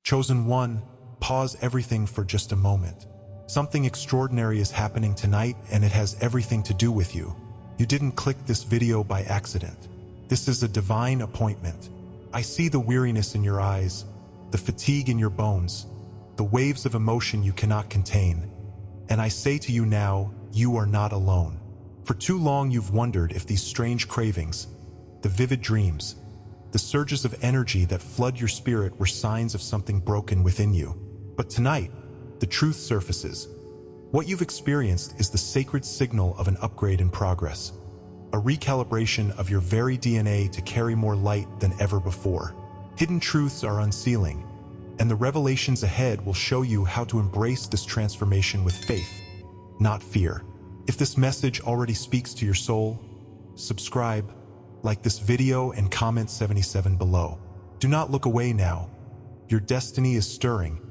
Chosen one, pause everything for just a moment. Something extraordinary is happening tonight, and it has everything to do with you. You didn't click this video by accident. This is a divine appointment. I see the weariness in your eyes, the fatigue in your bones, the waves of emotion you cannot contain. And I say to you now, you are not alone. For too long you've wondered if these strange cravings, the vivid dreams, the surges of energy that flood your spirit were signs of something broken within you. But tonight, the truth surfaces. What you've experienced is the sacred signal of an upgrade in progress, a recalibration of your very DNA to carry more light than ever before. Hidden truths are unsealing, and the revelations ahead will show you how to embrace this transformation with faith, not fear. If this message already speaks to your soul, subscribe, like this video, and comment 77 below. Do not look away now. Your destiny is stirring,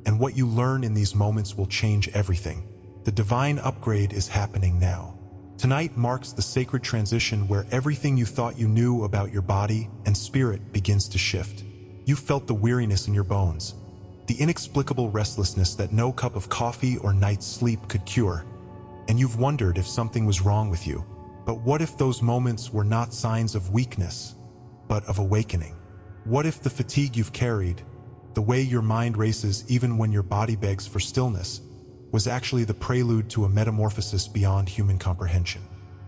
and what you learn in these moments will change everything. The divine upgrade is happening now. Tonight marks the sacred transition where everything you thought you knew about your body and spirit begins to shift. You felt the weariness in your bones, the inexplicable restlessness that no cup of coffee or night's sleep could cure, and you've wondered if something was wrong with you. But what if those moments were not signs of weakness, but of awakening? What if the fatigue you've carried, the way your mind races even when your body begs for stillness, was actually the prelude to a metamorphosis beyond human comprehension?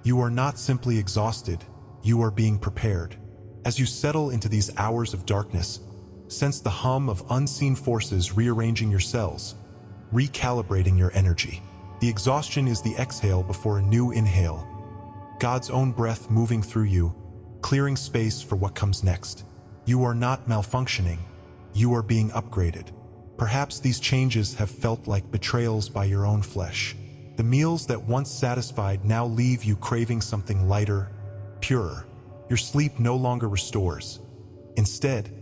You are not simply exhausted, you are being prepared. As you settle into these hours of darkness, sense the hum of unseen forces rearranging your cells, recalibrating your energy. The exhaustion is the exhale before a new inhale, God's own breath moving through you, clearing space for what comes next. You are not malfunctioning, you are being upgraded. Perhaps these changes have felt like betrayals by your own flesh. The meals that once satisfied now leave you craving something lighter, purer. Your sleep no longer restores. Instead,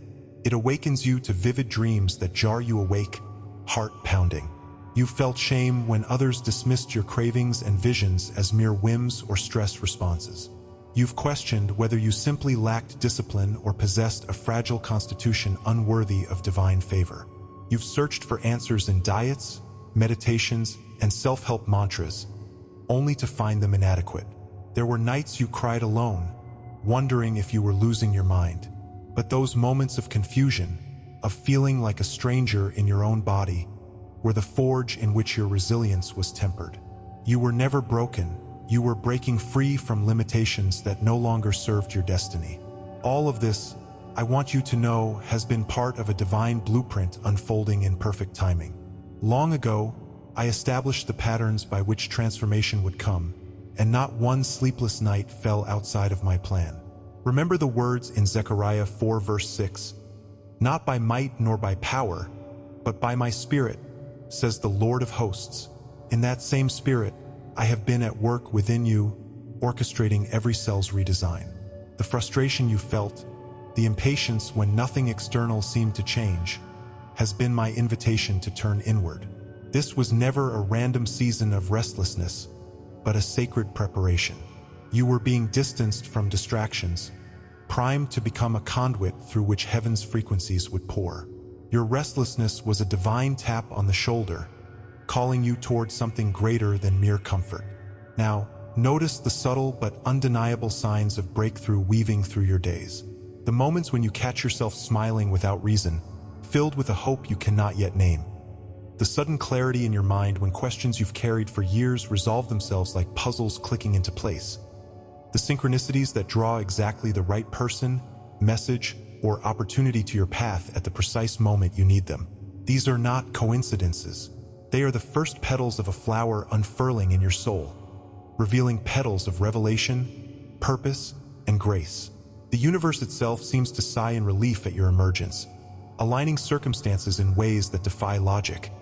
it awakens you to vivid dreams that jar you awake, heart pounding. You felt shame when others dismissed your cravings and visions as mere whims or stress responses. You've questioned whether you simply lacked discipline or possessed a fragile constitution unworthy of divine favor. You've searched for answers in diets, meditations, and self-help mantras, only to find them inadequate. There were nights you cried alone, wondering if you were losing your mind. But those moments of confusion, of feeling like a stranger in your own body, were the forge in which your resilience was tempered. You were never broken, you were breaking free from limitations that no longer served your destiny. All of this, I want you to know, has been part of a divine blueprint unfolding in perfect timing. Long ago, I established the patterns by which transformation would come, and not one sleepless night fell outside of my plan. Remember the words in Zechariah 4 verse 6, "Not by might nor by power, but by my spirit, says the Lord of hosts." In that same spirit, I have been at work within you, orchestrating every cell's redesign. The frustration you felt, the impatience when nothing external seemed to change, has been my invitation to turn inward. This was never a random season of restlessness, but a sacred preparation. You were being distanced from distractions, primed to become a conduit through which heaven's frequencies would pour. Your restlessness was a divine tap on the shoulder, calling you towards something greater than mere comfort. Now, notice the subtle but undeniable signs of breakthrough weaving through your days. The moments when you catch yourself smiling without reason, filled with a hope you cannot yet name. The sudden clarity in your mind when questions you've carried for years resolve themselves like puzzles clicking into place. The synchronicities that draw exactly the right person, message, or opportunity to your path at the precise moment you need them. These are not coincidences. They are the first petals of a flower unfurling in your soul, revealing petals of revelation, purpose, and grace. The universe itself seems to sigh in relief at your emergence, aligning circumstances in ways that defy logic.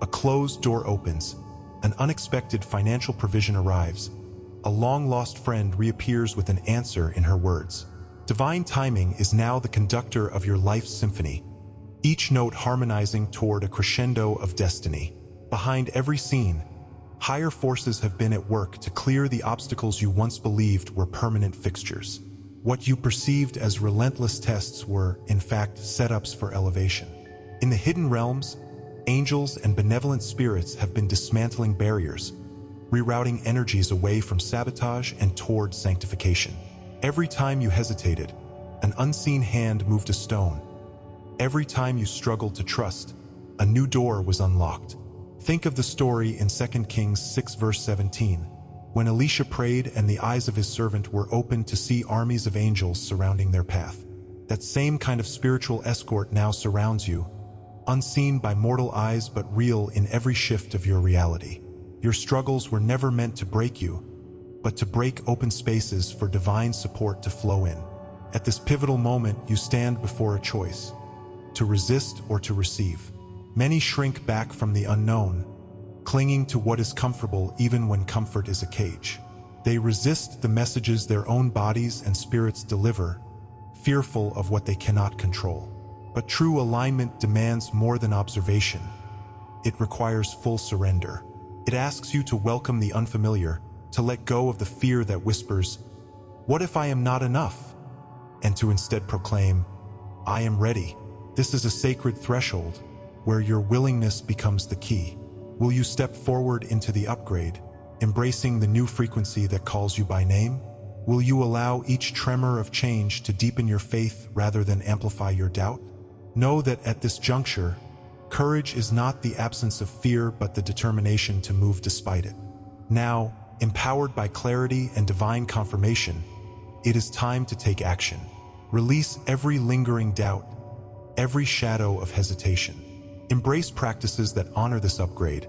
A closed door opens, an unexpected financial provision arrives, a long-lost friend reappears with an answer in her words. Divine timing is now the conductor of your life's symphony, each note harmonizing toward a crescendo of destiny. Behind every scene, higher forces have been at work to clear the obstacles you once believed were permanent fixtures. What you perceived as relentless tests were, in fact, setups for elevation. In the hidden realms, angels and benevolent spirits have been dismantling barriers, rerouting energies away from sabotage and toward sanctification. Every time you hesitated, an unseen hand moved a stone. Every time you struggled to trust, a new door was unlocked. Think of the story in 2 Kings 6 verse 17, when Elisha prayed and the eyes of his servant were opened to see armies of angels surrounding their path. That same kind of spiritual escort now surrounds you, unseen by mortal eyes but real in every shift of your reality. Your struggles were never meant to break you, but to break open spaces for divine support to flow in. At this pivotal moment, you stand before a choice: to resist or to receive. Many shrink back from the unknown, clinging to what is comfortable even when comfort is a cage. They resist the messages their own bodies and spirits deliver, fearful of what they cannot control. But true alignment demands more than observation. It requires full surrender. It asks you to welcome the unfamiliar, to let go of the fear that whispers, "What if I am not enough?" and to instead proclaim, "I am ready." This is a sacred threshold where your willingness becomes the key. Will you step forward into the upgrade, embracing the new frequency that calls you by name? Will you allow each tremor of change to deepen your faith rather than amplify your doubt? Know that at this juncture, courage is not the absence of fear but the determination to move despite it. Now, empowered by clarity and divine confirmation, it is time to take action. Release every lingering doubt, every shadow of hesitation. Embrace practices that honor this upgrade.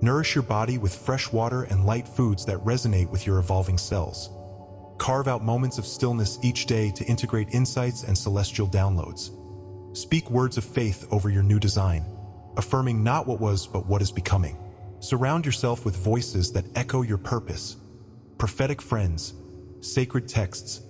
Nourish your body with fresh water and light foods that resonate with your evolving cells. Carve out moments of stillness each day to integrate insights and celestial downloads. Speak words of faith over your new design, affirming not what was but what is becoming. Surround yourself with voices that echo your purpose, prophetic friends, sacred texts,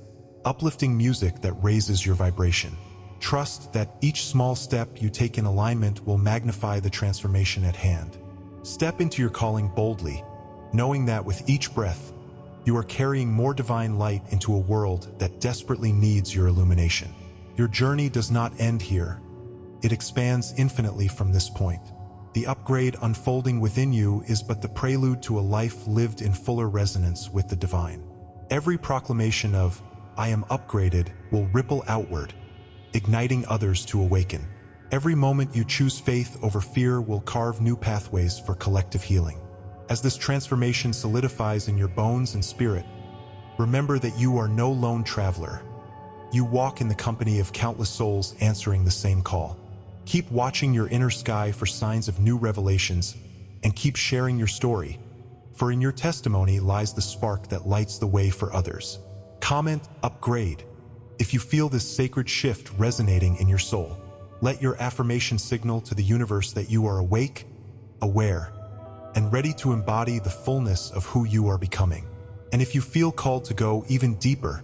uplifting music that raises your vibration. Trust that each small step you take in alignment will magnify the transformation at hand. Step into your calling boldly, knowing that with each breath, you are carrying more divine light into a world that desperately needs your illumination. Your journey does not end here. It expands infinitely from this point. The upgrade unfolding within you is but the prelude to a life lived in fuller resonance with the divine. Every proclamation of, "I am upgraded," will ripple outward, igniting others to awaken. Every moment you choose faith over fear will carve new pathways for collective healing. As this transformation solidifies in your bones and spirit, remember that you are no lone traveler. You walk in the company of countless souls answering the same call. Keep watching your inner sky for signs of new revelations, and keep sharing your story, for in your testimony lies the spark that lights the way for others. Comment "upgrade" if you feel this sacred shift resonating in your soul. Let your affirmation signal to the universe that you are awake, aware, and ready to embody the fullness of who you are becoming. And if you feel called to go even deeper,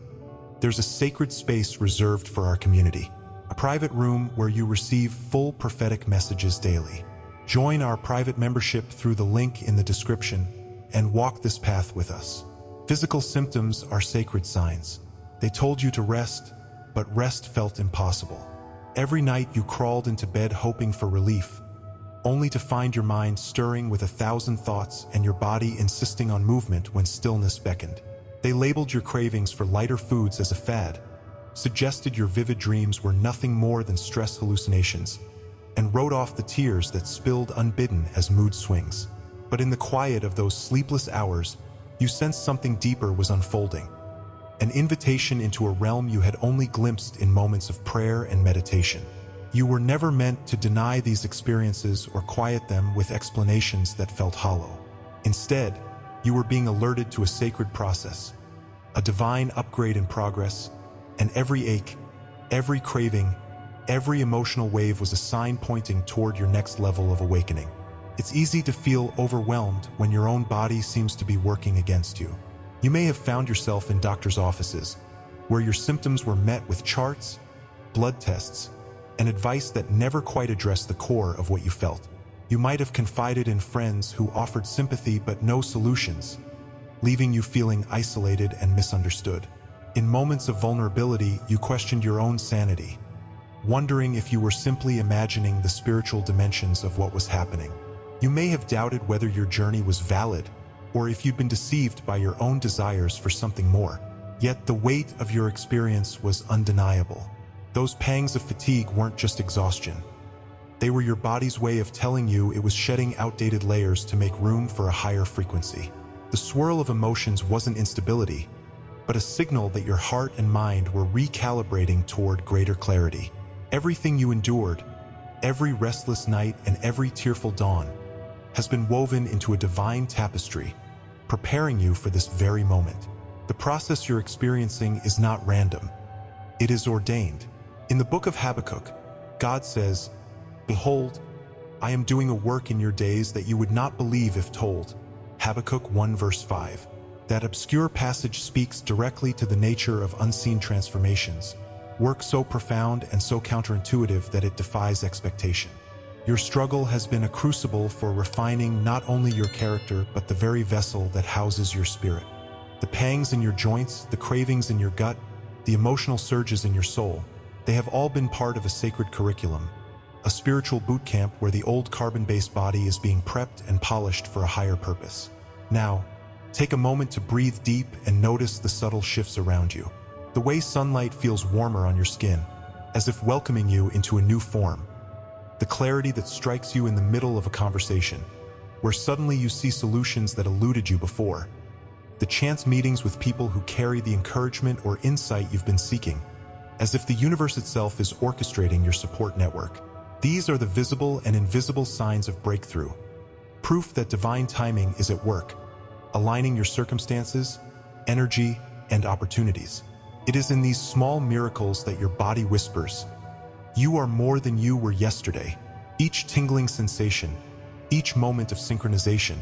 there's a sacred space reserved for our community, a private room where you receive full prophetic messages daily. Join our private membership through the link in the description and walk this path with us. Physical symptoms are sacred signs. They told you to rest, but rest felt impossible. Every night you crawled into bed hoping for relief, only to find your mind stirring with 1,000 thoughts and your body insisting on movement when stillness beckoned. They labeled your cravings for lighter foods as a fad, suggested your vivid dreams were nothing more than stress hallucinations, and wrote off the tears that spilled unbidden as mood swings. But in the quiet of those sleepless hours, you sensed something deeper was unfolding. An invitation into a realm you had only glimpsed in moments of prayer and meditation. You were never meant to deny these experiences or quiet them with explanations that felt hollow. Instead, you were being alerted to a sacred process, a divine upgrade in progress, and every ache, every craving, every emotional wave was a sign pointing toward your next level of awakening. It's easy to feel overwhelmed when your own body seems to be working against you. You may have found yourself in doctors' offices, where your symptoms were met with charts, blood tests, and advice that never quite addressed the core of what you felt. You might have confided in friends who offered sympathy but no solutions, leaving you feeling isolated and misunderstood. In moments of vulnerability, you questioned your own sanity, wondering if you were simply imagining the spiritual dimensions of what was happening. You may have doubted whether your journey was valid, or if you'd been deceived by your own desires for something more. Yet the weight of your experience was undeniable. Those pangs of fatigue weren't just exhaustion. They were your body's way of telling you it was shedding outdated layers to make room for a higher frequency. The swirl of emotions wasn't instability, but a signal that your heart and mind were recalibrating toward greater clarity. Everything you endured, every restless night and every tearful dawn, has been woven into a divine tapestry, preparing you for this very moment. The process you're experiencing is not random. It is ordained. In the book of Habakkuk, God says, "Behold, I am doing a work in your days that you would not believe if told." Habakkuk 1 verse 5. That obscure passage speaks directly to the nature of unseen transformations, work so profound and so counterintuitive that it defies expectation. Your struggle has been a crucible for refining not only your character but the very vessel that houses your spirit. The pangs in your joints, the cravings in your gut, the emotional surges in your soul, they have all been part of a sacred curriculum, a spiritual boot camp where the old carbon-based body is being prepped and polished for a higher purpose. Now, take a moment to breathe deep and notice the subtle shifts around you. The way sunlight feels warmer on your skin, as if welcoming you into a new form. The clarity that strikes you in the middle of a conversation, where suddenly you see solutions that eluded you before. The chance meetings with people who carry the encouragement or insight you've been seeking, as if the universe itself is orchestrating your support network. These are the visible and invisible signs of breakthrough, proof that divine timing is at work, aligning your circumstances, energy, and opportunities. It is in these small miracles that your body whispers, "You are more than you were yesterday." Each tingling sensation, each moment of synchronization,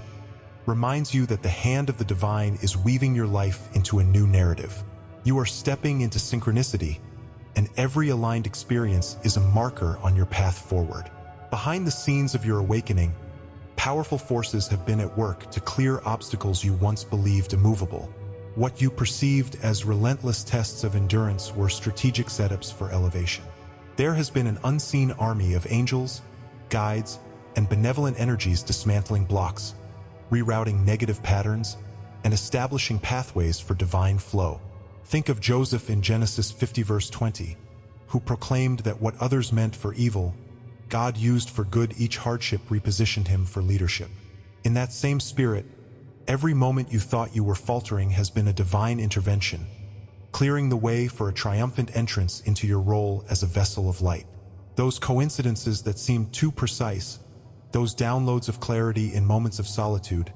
reminds you that the hand of the divine is weaving your life into a new narrative. You are stepping into synchronicity, and every aligned experience is a marker on your path forward. Behind the scenes of your awakening, powerful forces have been at work to clear obstacles you once believed immovable. What you perceived as relentless tests of endurance were strategic setups for elevation. There has been an unseen army of angels, guides, and benevolent energies dismantling blocks, rerouting negative patterns, and establishing pathways for divine flow. Think of Joseph in Genesis 50 verse 20, who proclaimed that what others meant for evil, God used for good. Each hardship repositioned him for leadership. In that same spirit, every moment you thought you were faltering has been a divine intervention, clearing the way for a triumphant entrance into your role as a vessel of light. Those coincidences that seemed too precise, those downloads of clarity in moments of solitude,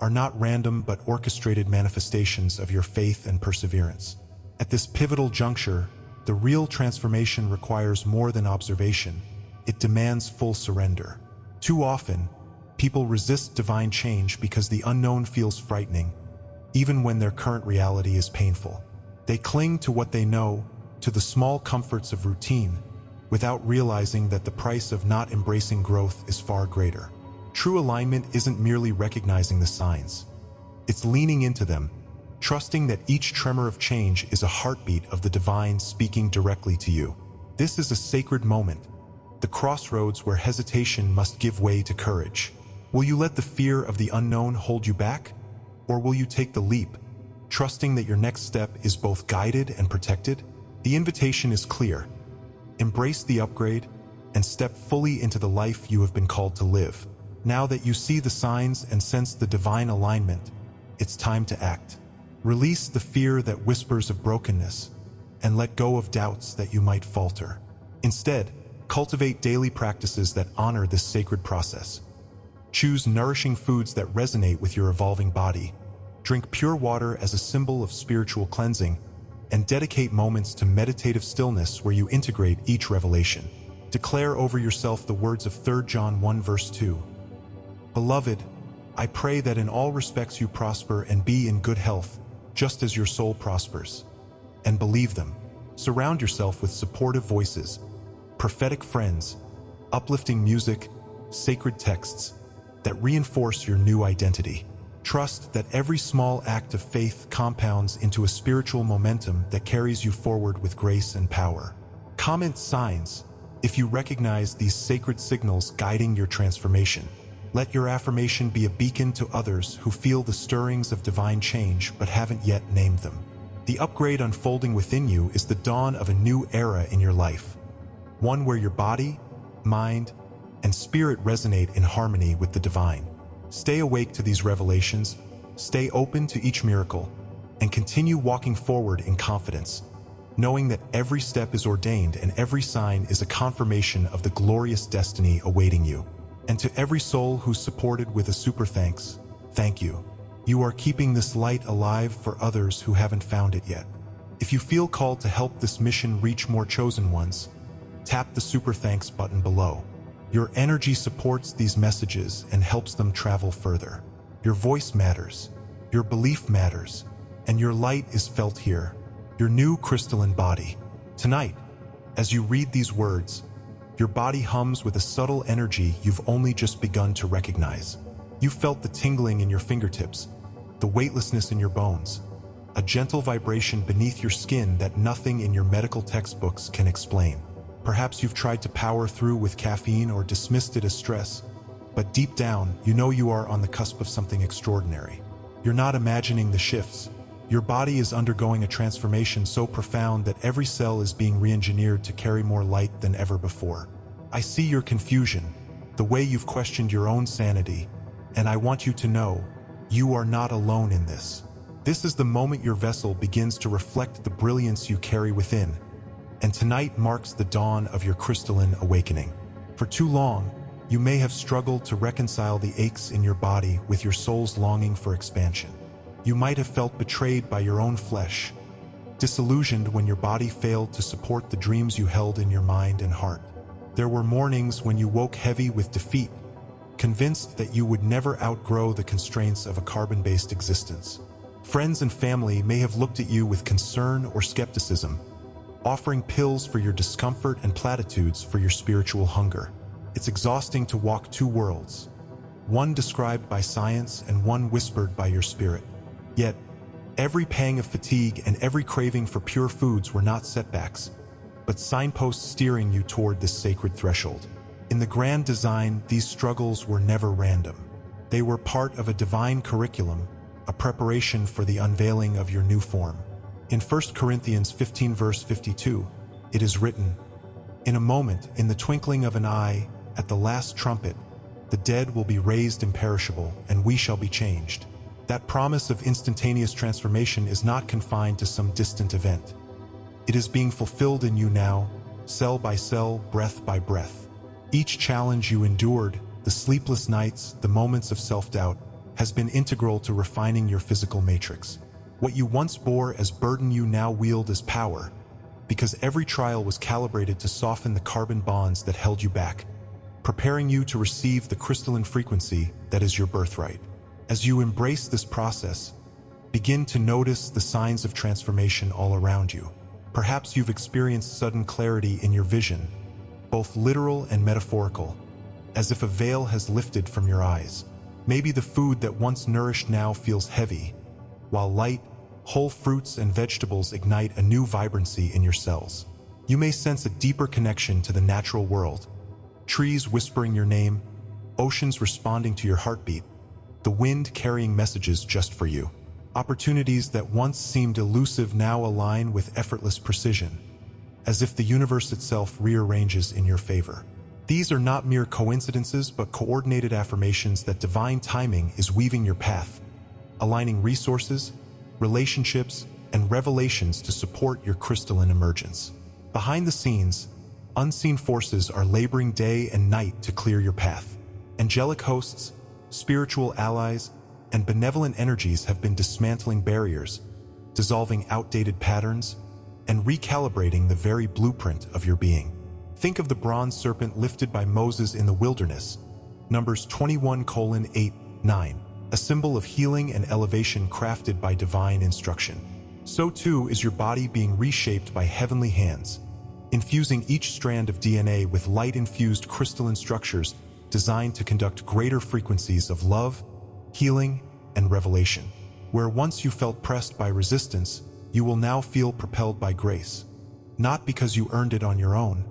are not random but orchestrated manifestations of your faith and perseverance. At this pivotal juncture, the real transformation requires more than observation. It demands full surrender. Too often, people resist divine change because the unknown feels frightening, even when their current reality is painful. They cling to what they know, to the small comforts of routine, without realizing that the price of not embracing growth is far greater. True alignment isn't merely recognizing the signs. It's leaning into them, trusting that each tremor of change is a heartbeat of the divine speaking directly to you. This is a sacred moment, the crossroads where hesitation must give way to courage. Will you let the fear of the unknown hold you back? Or will you take the leap, trusting that your next step is both guided and protected? The invitation is clear. Embrace the upgrade and step fully into the life you have been called to live. Now that you see the signs and sense the divine alignment, it's time to act. Release the fear that whispers of brokenness and let go of doubts that you might falter. Instead, cultivate daily practices that honor this sacred process. Choose nourishing foods that resonate with your evolving body. Drink pure water as a symbol of spiritual cleansing, and dedicate moments to meditative stillness where you integrate each revelation. Declare over yourself the words of 3 John 1 verse 2. Beloved, I pray that in all respects you prosper and be in good health, just as your soul prospers. And believe them. Surround yourself with supportive voices, prophetic friends, uplifting music, sacred texts that reinforce your new identity. Trust that every small act of faith compounds into a spiritual momentum that carries you forward with grace and power. Comment signs if you recognize these sacred signals guiding your transformation. Let your affirmation be a beacon to others who feel the stirrings of divine change but haven't yet named them. The upgrade unfolding within you is the dawn of a new era in your life, one where your body, mind, and spirit resonate in harmony with the divine. Stay awake to these revelations, stay open to each miracle, and continue walking forward in confidence, knowing that every step is ordained and every sign is a confirmation of the glorious destiny awaiting you. And to every soul who's supported with a super thanks, thank you. You are keeping this light alive for others who haven't found it yet. If you feel called to help this mission reach more chosen ones, tap the super thanks button below. Your energy supports these messages and helps them travel further. Your voice matters, your belief matters, and your light is felt here, your new crystalline body. Tonight, as you read these words, your body hums with a subtle energy you've only just begun to recognize. You felt the tingling in your fingertips, the weightlessness in your bones, a gentle vibration beneath your skin that nothing in your medical textbooks can explain. Perhaps you've tried to power through with caffeine or dismissed it as stress, but deep down, you know you are on the cusp of something extraordinary. You're not imagining the shifts. Your body is undergoing a transformation so profound that every cell is being re-engineered to carry more light than ever before. I see your confusion, the way you've questioned your own sanity, and I want you to know, you are not alone in this. This is the moment your vessel begins to reflect the brilliance you carry within, and tonight marks the dawn of your crystalline awakening. For too long, you may have struggled to reconcile the aches in your body with your soul's longing for expansion. You might have felt betrayed by your own flesh, disillusioned when your body failed to support the dreams you held in your mind and heart. There were mornings when you woke heavy with defeat, convinced that you would never outgrow the constraints of a carbon-based existence. Friends and family may have looked at you with concern or skepticism, offering pills for your discomfort and platitudes for your spiritual hunger. It's exhausting to walk two worlds, one described by science and one whispered by your spirit. Yet, every pang of fatigue and every craving for pure foods were not setbacks, but signposts steering you toward this sacred threshold. In the grand design, these struggles were never random. They were part of a divine curriculum, a preparation for the unveiling of your new form. In 1 Corinthians 15 verse 52, it is written, "In a moment, in the twinkling of an eye, at the last trumpet, the dead will be raised imperishable, and we shall be changed." That promise of instantaneous transformation is not confined to some distant event. It is being fulfilled in you now, cell by cell, breath by breath. Each challenge you endured, the sleepless nights, the moments of self-doubt, has been integral to refining your physical matrix. What you once bore as burden you now wield as power, because every trial was calibrated to soften the carbon bonds that held you back, preparing you to receive the crystalline frequency that is your birthright. As you embrace this process, begin to notice the signs of transformation all around you. Perhaps you've experienced sudden clarity in your vision, both literal and metaphorical, as if a veil has lifted from your eyes. Maybe the food that once nourished now feels heavy, while light, whole fruits and vegetables ignite a new vibrancy in your cells. You may sense a deeper connection to the natural world, trees whispering your name, oceans responding to your heartbeat, the wind carrying messages just for you. Opportunities that once seemed elusive now align with effortless precision, as if the universe itself rearranges in your favor. These are not mere coincidences but coordinated affirmations that divine timing is weaving your path, aligning resources, relationships, and revelations to support your crystalline emergence. Behind the scenes, unseen forces are laboring day and night to clear your path. Angelic hosts, spiritual allies, and benevolent energies have been dismantling barriers, dissolving outdated patterns, and recalibrating the very blueprint of your being. Think of the bronze serpent lifted by Moses in the wilderness, Numbers 21:8-9, a symbol of healing and elevation crafted by divine instruction. So too is your body being reshaped by heavenly hands, infusing each strand of DNA with light-infused crystalline structures designed to conduct greater frequencies of love, healing, and revelation. Where once you felt pressed by resistance, you will now feel propelled by grace. not because you earned it on your own,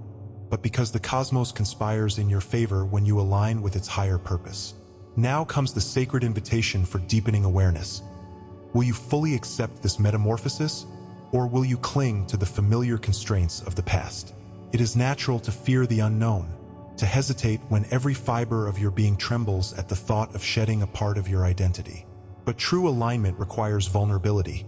but because the cosmos conspires in your favor when you align with its higher purpose. Now comes the sacred invitation for deepening awareness. Will you fully accept this metamorphosis, or will you cling to the familiar constraints of the past? It is natural to fear the unknown, to hesitate when every fiber of your being trembles at the thought of shedding a part of your identity. But true alignment requires vulnerability,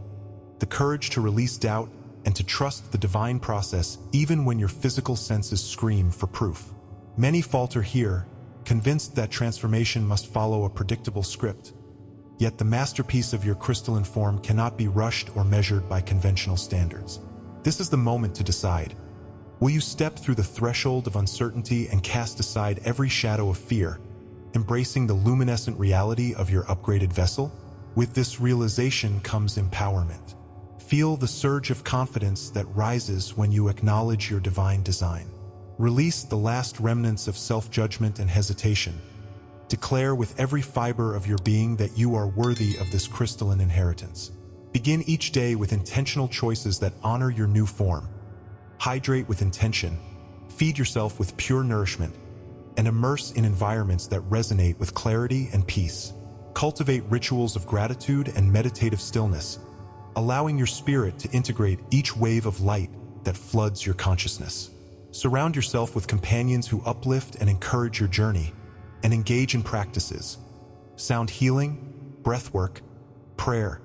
the courage to release doubt and to trust the divine process even when your physical senses scream for proof. Many falter here, convinced that transformation must follow a predictable script. Yet the masterpiece of your crystalline form cannot be rushed or measured by conventional standards. This is the moment to decide. Will you step through the threshold of uncertainty and cast aside every shadow of fear, embracing the luminescent reality of your upgraded vessel? With this realization comes empowerment. Feel the surge of confidence that rises when you acknowledge your divine design. Release the last remnants of self-judgment and hesitation. Declare with every fiber of your being that you are worthy of this crystalline inheritance. Begin each day with intentional choices that honor your new form. Hydrate with intention, feed yourself with pure nourishment, and immerse in environments that resonate with clarity and peace. Cultivate rituals of gratitude and meditative stillness, allowing your spirit to integrate each wave of light that floods your consciousness. Surround yourself with companions who uplift and encourage your journey, and engage in practices, sound healing, breathwork, prayer,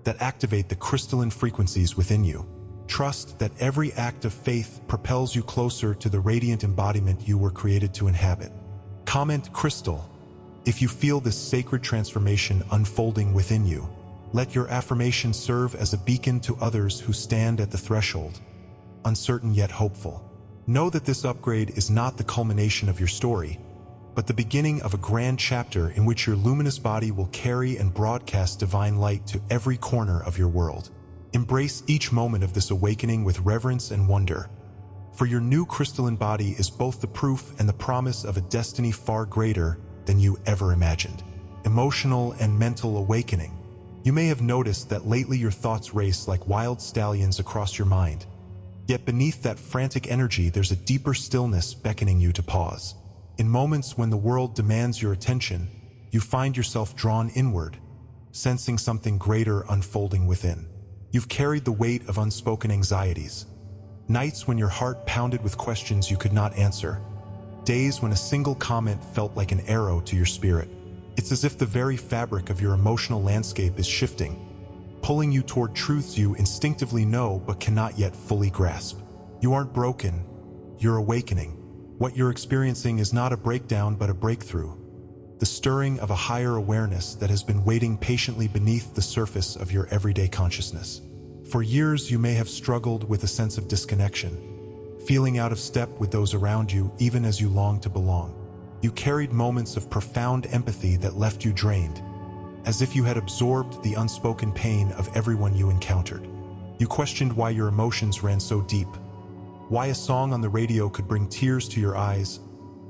that activate the crystalline frequencies within you. Trust that every act of faith propels you closer to the radiant embodiment you were created to inhabit. Comment crystal if you feel this sacred transformation unfolding within you. Let your affirmation serve as a beacon to others who stand at the threshold, uncertain yet hopeful. Know that this upgrade is not the culmination of your story, but the beginning of a grand chapter in which your luminous body will carry and broadcast divine light to every corner of your world. Embrace each moment of this awakening with reverence and wonder, for your new crystalline body is both the proof and the promise of a destiny far greater than you ever imagined. Emotional and mental awakening. You may have noticed that lately your thoughts race like wild stallions across your mind. Yet beneath that frantic energy, there's a deeper stillness beckoning you to pause. In moments when the world demands your attention, you find yourself drawn inward, sensing something greater unfolding within. You've carried the weight of unspoken anxieties. Nights when your heart pounded with questions you could not answer. Days when a single comment felt like an arrow to your spirit. It's as if the very fabric of your emotional landscape is shifting, pulling you toward truths you instinctively know but cannot yet fully grasp. You aren't broken, you're awakening. What you're experiencing is not a breakdown but a breakthrough, the stirring of a higher awareness that has been waiting patiently beneath the surface of your everyday consciousness. For years you may have struggled with a sense of disconnection, feeling out of step with those around you even as you long to belong. You carried moments of profound empathy that left you drained, as if you had absorbed the unspoken pain of everyone you encountered. You questioned why your emotions ran so deep, why a song on the radio could bring tears to your eyes,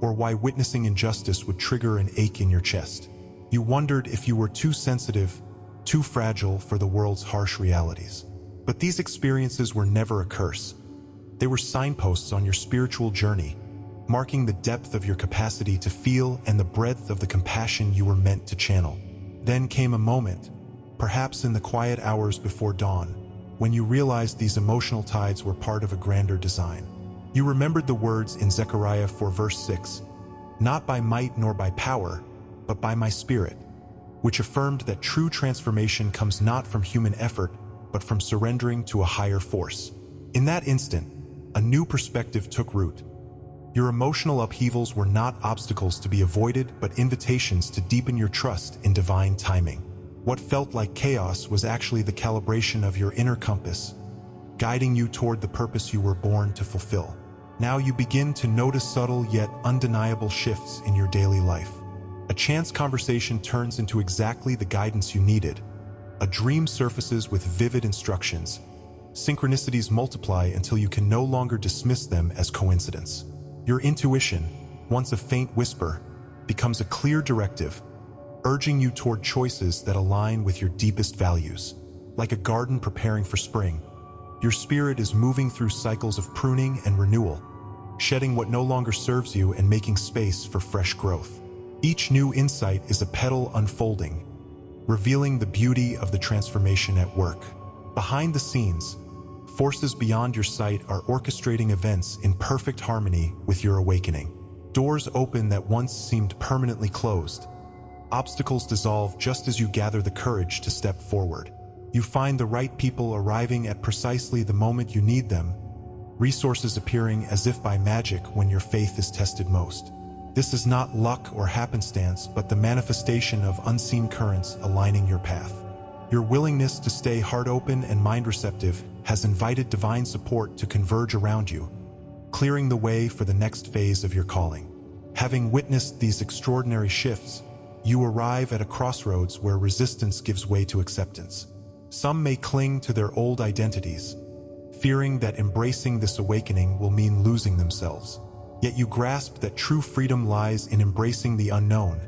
or why witnessing injustice would trigger an ache in your chest. You wondered if you were too sensitive, too fragile for the world's harsh realities. But these experiences were never a curse. They were signposts on your spiritual journey, marking the depth of your capacity to feel and the breadth of the compassion you were meant to channel. Then came a moment, perhaps in the quiet hours before dawn, when you realized these emotional tides were part of a grander design. You remembered the words in Zechariah 4 verse 6, "Not by might nor by power, but by my spirit," which affirmed that true transformation comes not from human effort, but from surrendering to a higher force. In that instant, a new perspective took root. Your emotional upheavals were not obstacles to be avoided, but invitations to deepen your trust in divine timing. What felt like chaos was actually the calibration of your inner compass, guiding you toward the purpose you were born to fulfill. Now you begin to notice subtle yet undeniable shifts in your daily life. A chance conversation turns into exactly the guidance you needed. A dream surfaces with vivid instructions. Synchronicities multiply until you can no longer dismiss them as coincidence. Your intuition, once a faint whisper, becomes a clear directive, urging you toward choices that align with your deepest values. Like a garden preparing for spring, Your spirit is moving through cycles of pruning and renewal, shedding what no longer serves you and making space for fresh growth. Each new insight is a petal unfolding, revealing the beauty of the transformation at work. Behind the scenes, forces beyond your sight are orchestrating events in perfect harmony with your awakening. Doors open that once seemed permanently closed. Obstacles dissolve just as you gather the courage to step forward. You find the right people arriving at precisely the moment you need them, resources appearing as if by magic when your faith is tested most. This is not luck or happenstance, but the manifestation of unseen currents aligning your path. Your willingness to stay heart open and mind receptive has invited divine support to converge around you, clearing the way for the next phase of your calling. Having witnessed these extraordinary shifts, you arrive at a crossroads where resistance gives way to acceptance. Some may cling to their old identities, fearing that embracing this awakening will mean losing themselves. Yet you grasp that true freedom lies in embracing the unknown,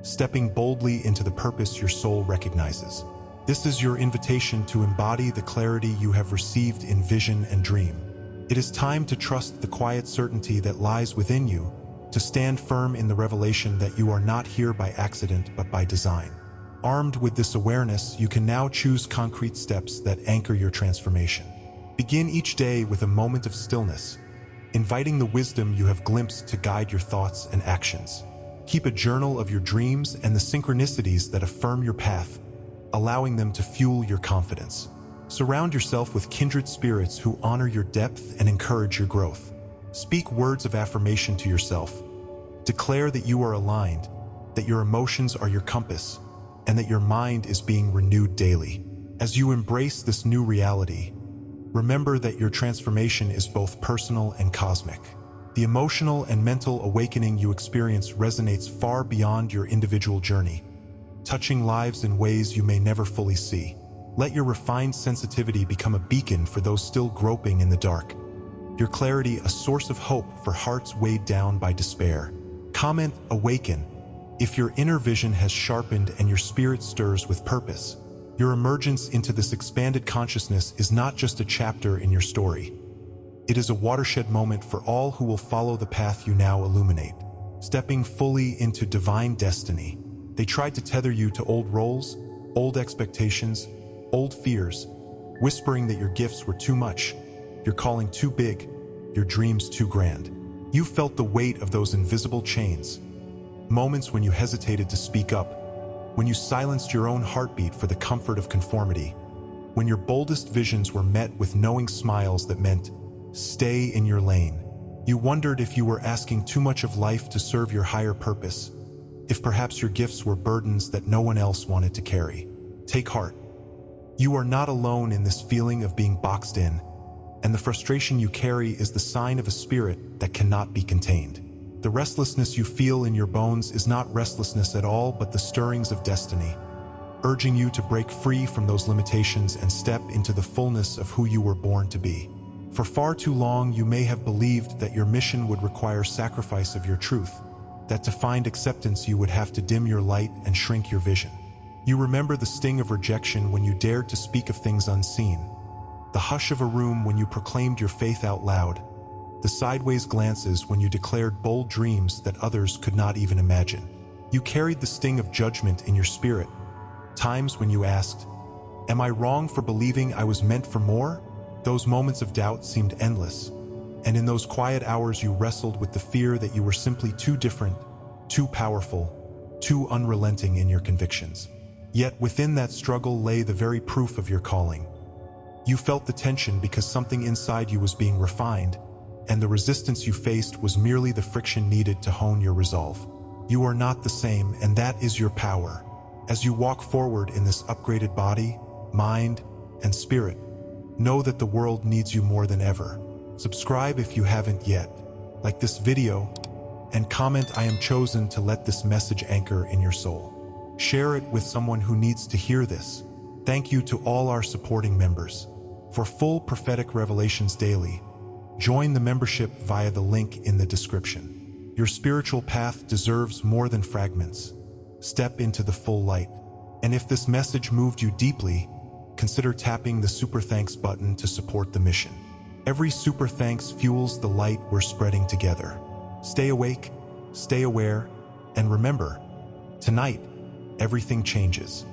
stepping boldly into the purpose your soul recognizes. This is your invitation to embody the clarity you have received in vision and dream. It is time to trust the quiet certainty that lies within you, to stand firm in the revelation that you are not here by accident but by design. Armed with this awareness, you can now choose concrete steps that anchor your transformation. Begin each day with a moment of stillness, inviting the wisdom you have glimpsed to guide your thoughts and actions. Keep a journal of your dreams and the synchronicities that affirm your path, allowing them to fuel your confidence. Surround yourself with kindred spirits who honor your depth and encourage your growth. Speak words of affirmation to yourself. Declare that you are aligned, that your emotions are your compass, and that your mind is being renewed daily. As you embrace this new reality, remember that your transformation is both personal and cosmic. The emotional and mental awakening you experience resonates far beyond your individual journey, touching lives in ways you may never fully see. Let your refined sensitivity become a beacon for those still groping in the dark. Your clarity a source of hope for hearts weighed down by despair. Comment awaken if your inner vision has sharpened and your spirit stirs with purpose. Your emergence into this expanded consciousness is not just a chapter in your story. It is a watershed moment for all who will follow the path you now illuminate, stepping fully into divine destiny. They tried to tether you to old roles, old expectations, old fears, whispering that your gifts were too much, your calling too big, your dreams too grand. You felt the weight of those invisible chains, moments when you hesitated to speak up, when you silenced your own heartbeat for the comfort of conformity, when your boldest visions were met with knowing smiles that meant, stay in your lane. You wondered if you were asking too much of life to serve your higher purpose, if perhaps your gifts were burdens that no one else wanted to carry. Take heart. You are not alone in this feeling of being boxed in, and the frustration you carry is the sign of a spirit that cannot be contained. The restlessness you feel in your bones is not restlessness at all, but the stirrings of destiny, urging you to break free from those limitations and step into the fullness of who you were born to be. For far too long, you may have believed that your mission would require sacrifice of your truth, that to find acceptance you would have to dim your light and shrink your vision. You remember the sting of rejection when you dared to speak of things unseen, the hush of a room when you proclaimed your faith out loud, the sideways glances when you declared bold dreams that others could not even imagine. You carried the sting of judgment in your spirit, times when you asked, "Am I wrong for believing I was meant for more?" Those moments of doubt seemed endless, and in those quiet hours you wrestled with the fear that you were simply too different, too powerful, too unrelenting in your convictions. Yet within that struggle lay the very proof of your calling. You felt the tension because something inside you was being refined, and the resistance you faced was merely the friction needed to hone your resolve. You are not the same, and that is your power. As you walk forward in this upgraded body, mind, and spirit, know that the world needs you more than ever. Subscribe if you haven't yet, like this video, and comment "I am chosen" to let this message anchor in your soul. Share it with someone who needs to hear this. Thank you to all our supporting members. For full prophetic revelations daily, join the membership via the link in the description. Your spiritual path deserves more than fragments. Step into the full light. And if this message moved you deeply, consider tapping the Super Thanks button to support the mission. Every Super Thanks fuels the light we're spreading together. Stay awake, stay aware, and remember, tonight, everything changes.